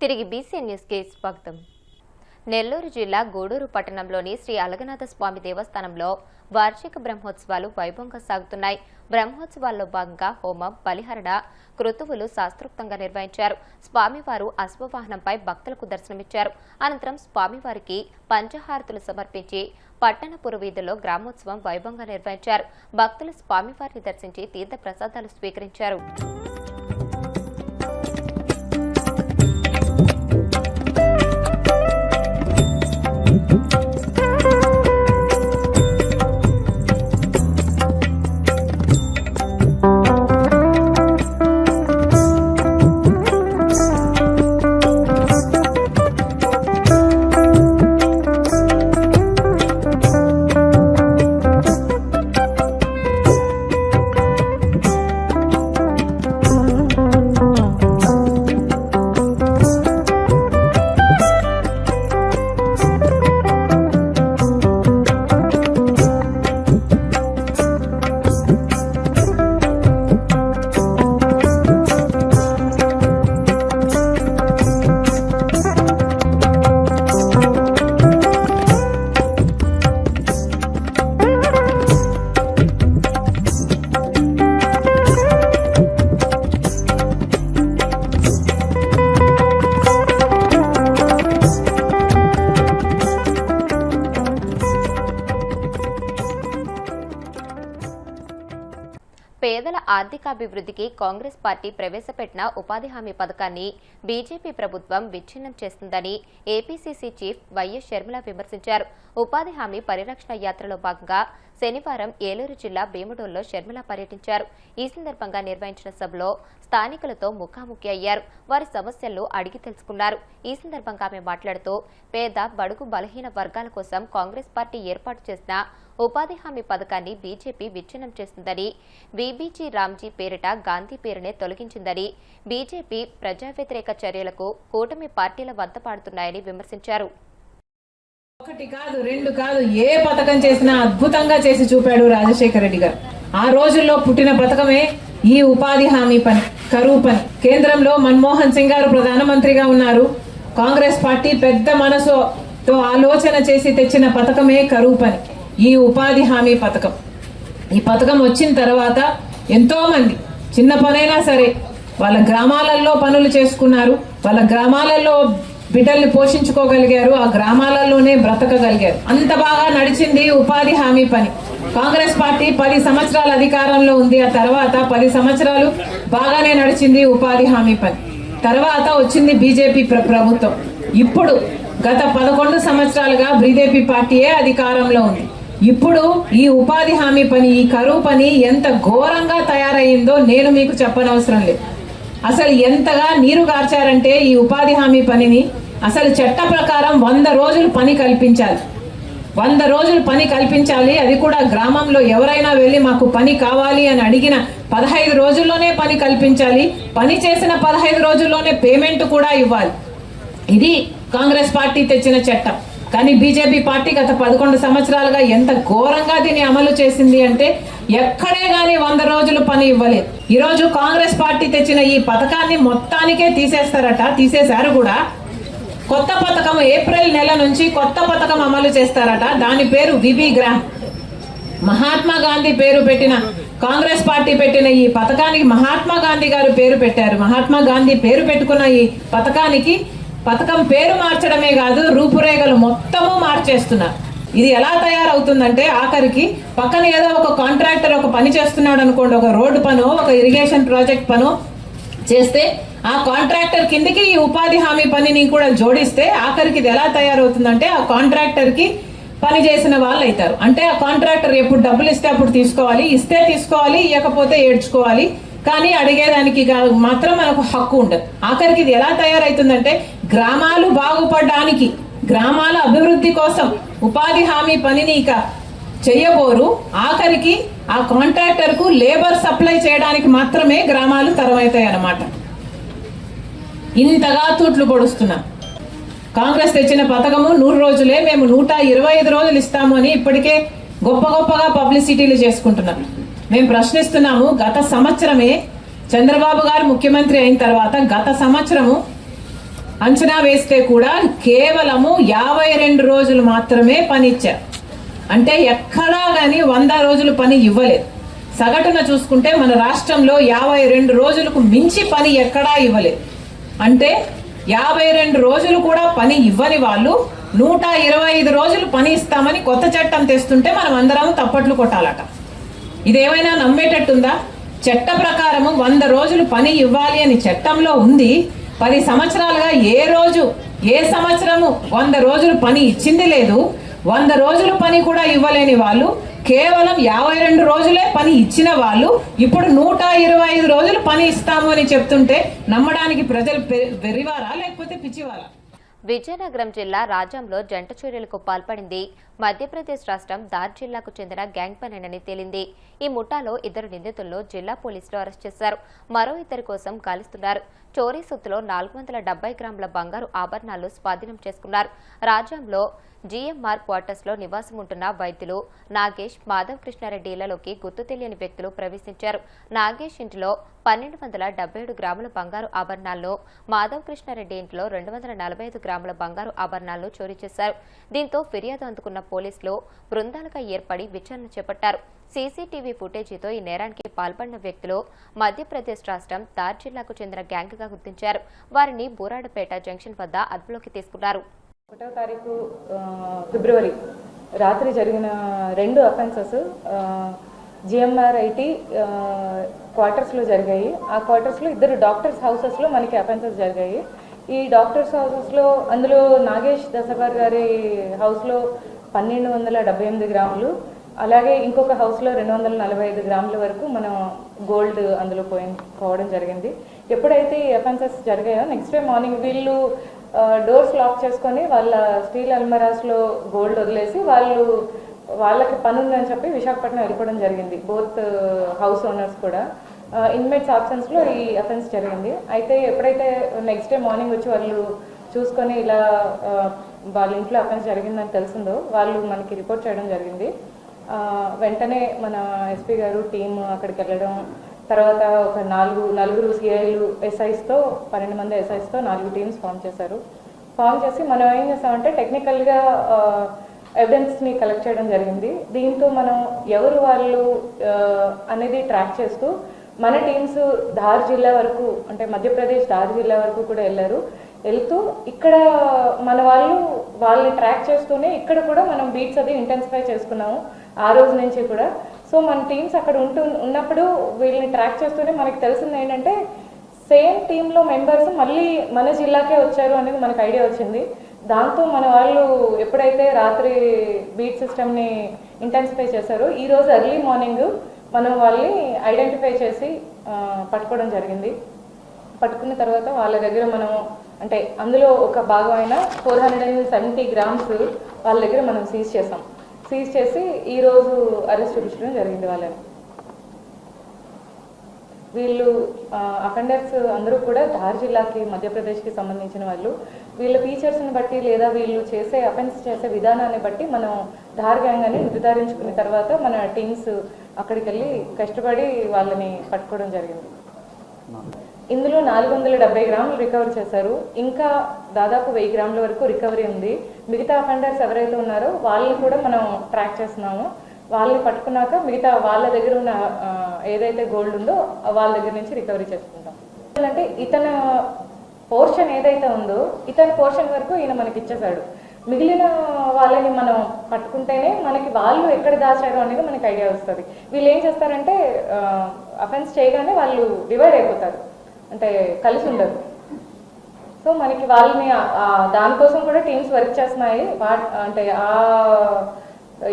తిరిగి బీసీఎన్ న్యూస్కి స్వాగతం. నెల్లూరు జిల్లా గూడూరు పట్టణంలోని శ్రీ అలగనాథ స్వామి దేవస్థానంలో వార్షిక బ్రహ్మోత్సవాలు వైభవంగా సాగుతున్నాయి. బ్రహ్మోత్సవాల్లో భాగంగా హోమం, బలిహరణ, క్రతువులు శాస్త్రోక్తంగా నిర్వహించారు. స్వామివారు అశ్వవాహనంపై భక్తులకు దర్శనమిచ్చారు. అనంతరం స్వామివారికి పంచహారతులు సమర్పించి పట్టణ పురవీధుల్లో గ్రామోత్సవం వైభవంగా నిర్వహించారు. భక్తులు స్వామివారిని దర్శించి తీర్థ ప్రసాదాలు స్వీకరించారు. పేదల ఆర్థికాభివృద్ధికి కాంగ్రెస్ పార్టీ ప్రవేశపెట్టిన ఉపాధి హామీ పథకాన్ని బీజేపీ ప్రభుత్వం విచ్ఛిన్నం చేస్తుందని ఏపీసీసీ చీఫ్ వైఎస్ షర్మిల విమర్శించారు. ఉపాధి హామీ పరిరక్షణ యాత్రలో భాగంగా శనివారం ఏలూరు జిల్లా భీముడోల్లో షర్మిల పర్యటించారు. ఈ సందర్భంగా నిర్వహించిన సభలో స్థానికులతో ముఖాముఖి అయ్యారు. వారి సమస్యలను అడిగి తెలుసుకున్నారు. ఈ సందర్భంగా ఆమె మాట్లాడుతూ పేద, బడుగు, బలహీన వర్గాల కోసం కాంగ్రెస్ పార్టీ ఏర్పాటు చేసిన ఉపాధి హామీ పథకాన్ని బీజేపీ విచ్ఛిన్నం చేస్తుందని, బీబీజీ రామ్జీ పేరిట గాంధీ పేరునే తొలగించిందని, బీజేపీ ప్రజా వ్యతిరేక చర్యలకు కూటమి పార్టీల వంతపాడుతున్నాయని విమర్శించారు. ఒకటి కాదు, రెండు కాదు, ఏ పథకం చేసినా అద్భుతంగా చేసి చూపాడు రాజశేఖర రెడ్డి గారు. ఆ రోజుల్లో పుట్టిన పథకమే ఈ ఉపాధి హామీ పని, కరువు పని. కేంద్రంలో మన్మోహన్ సింగ్ గారు ప్రధానమంత్రిగా ఉన్నారు. కాంగ్రెస్ పార్టీ పెద్ద మనసుతో ఆలోచన చేసి తెచ్చిన పథకమే కరువు పని, ఈ ఉపాధి హామీ పథకం. ఈ పథకం వచ్చిన తర్వాత ఎంతో మంది చిన్న పనైనా సరే వాళ్ళ గ్రామాలలో పనులు చేసుకున్నారు. వాళ్ళ గ్రామాలలో బిడ్డల్ని పోషించుకోగలిగారు. ఆ గ్రామాలలోనే బ్రతకగలిగారు. అంత బాగా నడిచింది ఉపాధి హామీ పని. కాంగ్రెస్ పార్టీ 10 సంవత్సరాల అధికారంలో ఉంది. ఆ తర్వాత 10 సంవత్సరాలు బాగానే నడిచింది ఉపాధి హామీ పని. తర్వాత వచ్చింది బీజేపీ ప్రభుత్వం. ఇప్పుడు గత 11 సంవత్సరాలుగా బీజేపీ పార్టీయే అధికారంలో ఉంది. ఇప్పుడు ఈ ఉపాధి హామీ పని, ఈ కరువు పని ఎంత ఘోరంగా తయారయ్యిందో నేను మీకు చెప్పనవసరం లేదు. అసలు ఎంతగా నీరు గార్చారంటే ఈ ఉపాధి హామీ పనిని అసలు చట్ట ప్రకారం 100 రోజులు పని కల్పించాలి. 100 రోజులు పని కల్పించాలి. అది కూడా గ్రామంలో ఎవరైనా వెళ్ళి మాకు పని కావాలి అని అడిగిన 15 రోజుల్లోనే పని కల్పించాలి. పని చేసిన 15 రోజుల్లోనే పేమెంట్ కూడా ఇవ్వాలి. ఇది కాంగ్రెస్ పార్టీ తెచ్చిన చట్టం. కానీ బీజేపీ పార్టీ గత 11 సంవత్సరాలుగా ఎంత ఘోరంగా దీన్ని అమలు చేసింది అంటే ఎక్కడే గానీ 100 రోజులు పని ఇవ్వలేదు. ఈరోజు కాంగ్రెస్ పార్టీ తెచ్చిన ఈ పథకాన్ని మొత్తానికే తీసేస్తారట, తీసేశారు కూడా. కొత్త పథకం ఏప్రిల్ నెల నుంచి కొత్త పథకం అమలు చేస్తారట. దాని పేరు విబి గ్రామ్. మహాత్మా గాంధీ పేరు పెట్టిన, కాంగ్రెస్ పార్టీ పెట్టిన ఈ పథకానికి మహాత్మా గాంధీ గారు పేరు పెట్టారు. మహాత్మా గాంధీ పేరు పెట్టుకున్న ఈ పథకానికి పథకం పేరు మార్చడమే కాదు, రూపురేఖలు మొత్తము మార్చేస్తున్నారు. ఇది ఎలా తయారవుతుందంటే ఆఖరికి పక్కన ఏదో ఒక కాంట్రాక్టర్ ఒక పని చేస్తున్నాడు అనుకోండి, ఒక రోడ్డు పనో ఒక ఇరిగేషన్ ప్రాజెక్ట్ పనో చేస్తే ఆ కాంట్రాక్టర్ కిందికి ఈ ఉపాధి హామీ పనిని కూడా జోడిస్తే ఆఖరికి ఇది ఎలా తయారవుతుందంటే ఆ కాంట్రాక్టర్ కి పని చేసిన వాళ్ళు అవుతారు. అంటే ఆ కాంట్రాక్టర్ ఎప్పుడు డబ్బులు ఇస్తే అప్పుడు తీసుకోవాలి, ఇస్తే తీసుకోవాలి, ఇవ్వకపోతే ఏడ్చుకోవాలి. కానీ అడిగేదానికి మాత్రం మనకు హక్కు ఉండదు. ఆఖరికి ఇది ఎలా తయారవుతుందంటే గ్రామాలు బాగుపడడానికి, గ్రామాల అభివృద్ధి కోసం ఉపాధి హామీ పనిని ఇక చెయ్యబోరు. ఆఖరికి ఆ కాంట్రాక్టర్ కు లేబర్ సప్లై చేయడానికి మాత్రమే గ్రామాలు తరమవుతాయి అన్నమాట. ఇంతగా తూట్లు పొడుస్తున్నా. కాంగ్రెస్ తెచ్చిన పథకము 100 రోజులే, మేము 125 రోజులు ఇస్తాము అని ఇప్పటికే గొప్పగా పబ్లిసిటీలు చేసుకుంటున్నారు. మేము ప్రశ్నిస్తున్నాము, గత సంవత్సరమే చంద్రబాబు గారు ముఖ్యమంత్రి అయిన తర్వాత గత సంవత్సరము అంచనా వేస్తే కూడా కేవలము 52 రోజులు మాత్రమే పని ఇచ్చారు. అంటే ఎక్కడా కానీ 100 రోజులు పని ఇవ్వలేదు. సగటున చూసుకుంటే మన రాష్ట్రంలో 52 రోజులకు మించి పని ఎక్కడా ఇవ్వలేదు. అంటే 52 రోజులు కూడా పని ఇవ్వని వాళ్ళు 125 రోజులు పని ఇస్తామని కొత్త చట్టం తెస్తుంటే మనం అందరం తప్పట్లు కొట్టాలట. ఇదేమైనా నమ్మేటట్టుందా? చట్ట ప్రకారము 100 రోజులు పని ఇవ్వాలి అని చట్టంలో ఉంది. 10 సంవత్సరాలుగా ఏ సంవత్సరము 100 రోజులు పని ఇచ్చింది లేదు. 100 రోజులు పని కూడా ఇవ్వలేని వాళ్ళు, కేవలం 52 రోజులే పని ఇచ్చిన వాళ్ళు ఇప్పుడు 125 రోజులు పని ఇస్తాము అని చెప్తుంటే నమ్మడానికి ప్రజలు వెర్రివారా లేకపోతే పిచ్చివారా? విజయనగరం జిల్లా రాజంలో జంట చర్యలకు పాల్పడింది. మధ్యప్రదేశ్ రాష్ట్రం దార్ జిల్లాకు చెందిన గ్యాంగ్ పనేనని తేలింది. ఈ ముఠాలో 2 నిందితులను జిల్లా పోలీసులు అరెస్ట్ చేశారు. మరో 2 కోసం గాలిస్తున్నారు. చోరీ సొత్తులో 470 గ్రాముల బంగారు ఆభరణాలు స్వాధీనం చేసుకున్నారు. రాజంలో జీఎంఆర్ క్వార్టర్స్ లో నివాసం ఉంటున్న వైద్యులు నాగేష్, మాధవ్ కృష్ణారెడ్డి ఇళ్లలోకి గుర్తు తెలియని వ్యక్తులు ప్రవేశించారు. నాగేష్ ఇంటిలో 1277 గ్రాముల బంగారు ఆభరణాలను, మాధవ్ కృష్ణారెడ్డి ఇంట్లో 245 గ్రాముల బంగారు ఆభరణాలను చోరీ చేశారు. దీంతో ఫిర్యాదు అందుకున్న పోలీసులు బృందాలుగా ఏర్పడి విచారణ చేపట్టారు. సీసీటీవీ ఫుటేజీతో ఈ నేరానికి పాల్పడిన వ్యక్తులు మధ్యప్రదేశ్ రాష్ట్రం దార్ జిల్లాకు చెందిన గ్యాంగ్ గా గుర్తించారు. వారిని బూరాడపేట జంక్షన్ వద్ద అదుపులోకి తీసుకున్నారు. 1వ తారీఖు ఫిబ్రవరి రాత్రి జరిగిన 2 అఫెన్సెస్ జిఎంఆర్ ఐటీ క్వార్టర్స్లో జరిగాయి. ఆ క్వార్టర్స్లో 2 డాక్టర్స్ హౌసెస్లో మనకి అఫెన్సెస్ జరిగాయి. ఈ డాక్టర్స్ హౌసెస్లో అందులో నాగేష్ దసబార్ గారి హౌస్లో 1278 గ్రాములు, అలాగే ఇంకొక హౌస్లో 245 గ్రాముల వరకు మనం గోల్డ్ అందులో పోవడం జరిగింది. ఎప్పుడైతే ఈ అఫెన్సెస్ జరిగాయో నెక్స్ట్ డే మార్నింగ్ వీళ్ళు డోర్స్ లాక్ చేసుకొని వాళ్ళ స్టీల్ అల్మరాస్లో గోల్డ్ వదిలేసి వాళ్ళకి పని ఉందని చెప్పి విశాఖపట్నం వెళ్ళిపోవడం జరిగింది. బోత్ హౌస్ ఓనర్స్ కూడా. ఇన్మేట్స్ ఆబ్సెన్స్లో ఈ అఫెన్స్ జరిగింది. అయితే ఎప్పుడైతే నెక్స్ట్ డే మార్నింగ్ వచ్చి వాళ్ళు చూసుకొని ఇలా వాళ్ళ ఇంట్లో అఫెన్స్ జరిగిందని తెలిసిందో వాళ్ళు మనకి రిపోర్ట్ చేయడం జరిగింది. వెంటనే మన ఎస్పీ గారు టీం అక్కడికి వెళ్ళడం, తర్వాత ఒక నలుగురు సిఐలు ఎస్ఐస్తో 12 మంది ఎస్ఐస్తో 4 టీమ్స్ ఫామ్ చేశారు. ఫామ్ చేసి మనం ఏం చేస్తామంటే టెక్నికల్గా ఎవిడెన్స్ని కలెక్ట్ చేయడం జరిగింది. దీంతో మనం ఎవరు వాళ్ళు అనేది ట్రాక్ చేస్తూ మన టీమ్స్ ధార్ జిల్లా వరకు, అంటే మధ్యప్రదేశ్ ధార్ జిల్లా వరకు కూడా వెళ్తూ ఇక్కడ మన వాళ్ళని ట్రాక్ చేస్తూనే ఇక్కడ కూడా మనం బీట్స్ అది ఇంటెన్సిఫై చేసుకున్నాము ఆ రోజు నుంచి కూడా. సో మన టీమ్స్ అక్కడ ఉన్నప్పుడు వీళ్ళని ట్రాక్ చేస్తూనే మనకి తెలిసింది ఏంటంటే సేమ్ టీంలో మెంబర్స్ మళ్ళీ మన జిల్లాకే వచ్చారు అనేది మనకు ఐడియా వచ్చింది. దాంతో మన వాళ్ళు ఎప్పుడైతే రాత్రి బీట్ సిస్టమ్ని ఇంటెన్సిఫై చేశారో ఈరోజు ఎర్లీ మార్నింగ్ మనం వాళ్ళని ఐడెంటిఫై చేసి పట్టుకోవడం జరిగింది. పట్టుకున్న తర్వాత వాళ్ళ దగ్గర మనం అంటే అందులో ఒక భాగమైన 470 గ్రామ్స్ వాళ్ళ దగ్గర మనం సీజ్ చేసాం. సీజ్ చేసి ఈరోజు అరెస్ట్ చూపించడం జరిగింది వాళ్ళని. వీళ్ళు అఫెండర్స్ అందరూ కూడా ధార్ జిల్లాకి మధ్యప్రదేశ్కి సంబంధించిన వాళ్ళు. వీళ్ళ ఫీచర్స్ని బట్టి లేదా వీళ్ళు అఫెన్స్ చేసే విధానాన్ని బట్టి మనం ధార్ గ్యాంగ్ అని నిర్ధారించుకున్న తర్వాత మన టీమ్స్ అక్కడికి వెళ్ళి కష్టపడి వాళ్ళని పట్టుకోవడం జరిగింది. ఇందులో 470 గ్రాములు రికవర్ చేశారు. ఇంకా దాదాపు 1000 గ్రాముల వరకు రికవరీ ఉంది. మిగతా అఫెండర్స్ ఎవరైతే ఉన్నారో వాళ్ళని కూడా మనం ట్రాక్ చేస్తున్నాము. వాళ్ళని పట్టుకున్నాక మిగతా వాళ్ళ దగ్గర ఉన్న ఏదైతే గోల్డ్ ఉందో వాళ్ళ దగ్గర నుంచి రికవరీ చేసుకుంటాం. అంటే ఇతని పోర్షన్ ఏదైతే ఉందో ఇతని పోర్షన్ వరకు ఈయన మనకి ఇచ్చేసాడు. మిగిలిన వాళ్ళని మనం పట్టుకుంటేనే మనకి వాళ్ళు ఎక్కడ దాచారు అనేది మనకి ఐడియా వస్తుంది. వీళ్ళు ఏం చేస్తారంటే అఫెన్స్ చేయగానే వాళ్ళు డివైడ్ అయిపోతారు, అంటే కలిసి ఉండదు. సో మనకి వాళ్ళని దానికోసం కూడా టీమ్స్ వర్క్ చేస్తున్నాయి. అంటే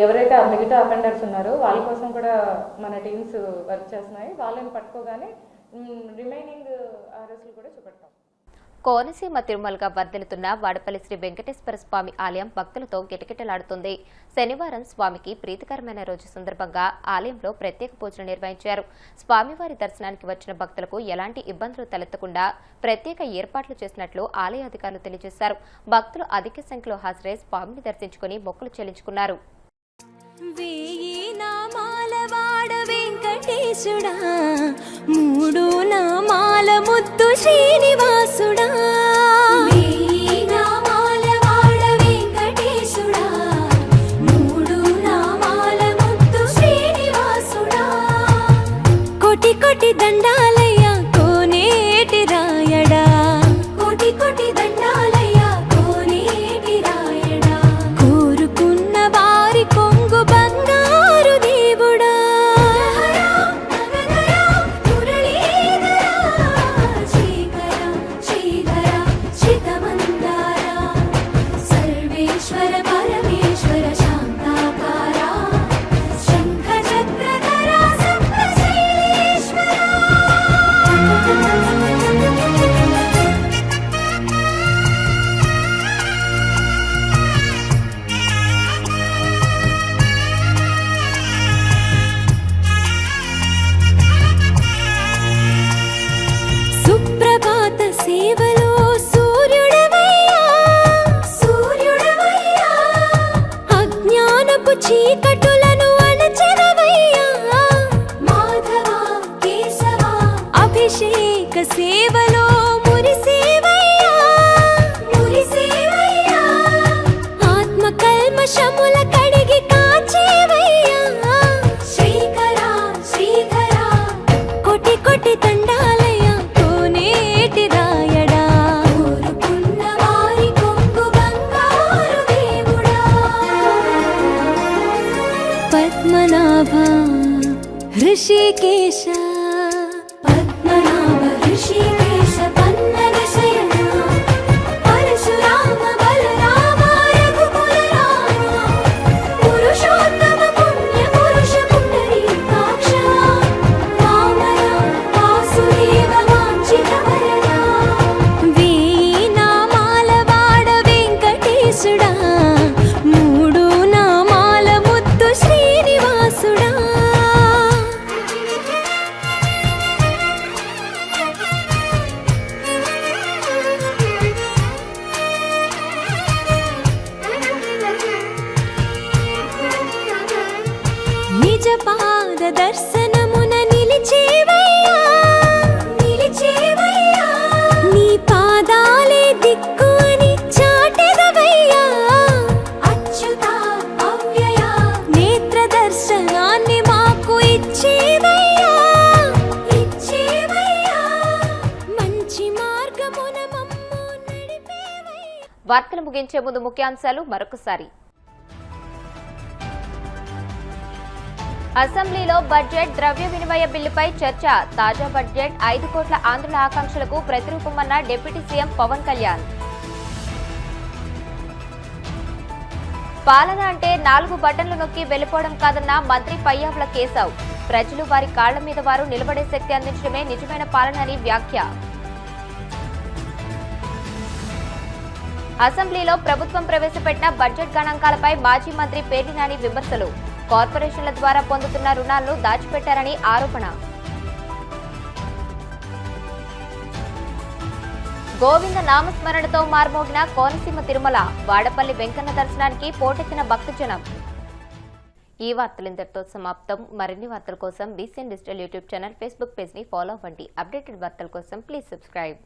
ఎవరైతే మిగతా అఫెండర్స్ ఉన్నారో వాళ్ళ కోసం కూడా మన టీమ్స్ వర్క్ చేస్తున్నాయి. వాళ్ళని పట్టుకోగానే రిమైనింగ్ అరెస్టులు కూడా చూపెడతాం. కోనసీమ తిరుమలగా వర్ధిల్లుతున్న వాడపల్లి శ్రీ వెంకటేశ్వర స్వామి ఆలయం భక్తులతో కిటకిటలాడుతుంది. శనివారం స్వామికి ప్రీతికరమైన రోజు సందర్భంగా ఆలయంలో ప్రత్యేక పూజలు నిర్వహించారు. స్వామివారి దర్శనానికి వచ్చిన భక్తులకు ఎలాంటి ఇబ్బందులు తలెత్తకుండా ప్రత్యేక ఏర్పాట్లు చేసినట్లు ఆలయ అధికారులు తెలియజేశారు. భక్తులు అధిక సంఖ్యలో హాజరై స్వామిని దర్శించుకుని మొక్కులు చెల్లించుకున్నారు. వెంకటేశుడా 3 నామాల ముద్దు శ్రీనివాసుడా. ऋषिकेश पद्मनाभ ऋषिकेश पन्नग शयना परशुराम बलराम रघुकुल राम पुरुषोत्तम पुण्य पुरुष पुंडरीकाक्ष वामन वासुदेव वाञ्छित वरदा వీణామాల వాడ వెంకటేశుడా మూడు నామాల ముద్దు శ్రీనివాసుడా నిజ పాద దర్శనమున నిలిచేవయ్యా నిలిచేవయ్యా నీ పాదాలే దిక్కు అని చాటెదవయ్యా అచ్యుత అవ్యయ నేత్ర దర్శనాన్ని మాకు ఇచ్చేవయ్యా ఇచ్చేవయ్యా మంచి మార్గమున మమ్ము నడిపేవయ్యా. వార్తలు ముగించే ముందు ముఖ్యాంశాలు మరొకసారి. అసెంబ్లీలో బడ్జెట్ ద్రవ్య వినిమయ బిల్లుపై చర్చ. తాజా బడ్జెట్ 5 కోట్ల ఆంధ్రుల ఆకాంక్షలకు ప్రతిరూపమన్న డిప్యూటీ సీఎం పవన్ కళ్యాణ్. పాలన అంటే 4 బటన్లు నొక్కి వెళ్లిపోవడం కాదన్న మంత్రి పయ్యావుల కేశవ్. ప్రజలు వారి కాళ్ల మీద వారు నిలబడే శక్తి అందించడమే నిజమైన పాలన అని వ్యాఖ్య. అసెంబ్లీలో ప్రభుత్వం ప్రవేశపెట్టిన బడ్జెట్ గణాంకాలపై మాజీ మంత్రి పేర్ని నాని విమర్శలు. కార్పొరేషన్ల ద్వారా పొందుతున్న రుణాలను దాచిపెట్టారని ఆరోపణ. గోవింద నామస్మరణతో మార్మోగిన కోనసీమ తిరుమల. వాడపల్లి వెంకన్న దర్శనానికి పోటెత్తిన భక్తజనం. ఈ వార్తలు ఇంతటితో సమాప్తం. మరిన్ని వార్తల కోసం BCN digital YouTube channel, Facebook page ని ఫాలో అవ్వండి. అప్డేటెడ్ వార్తల కోసం ప్లీజ్ సబ్స్క్రైబ్.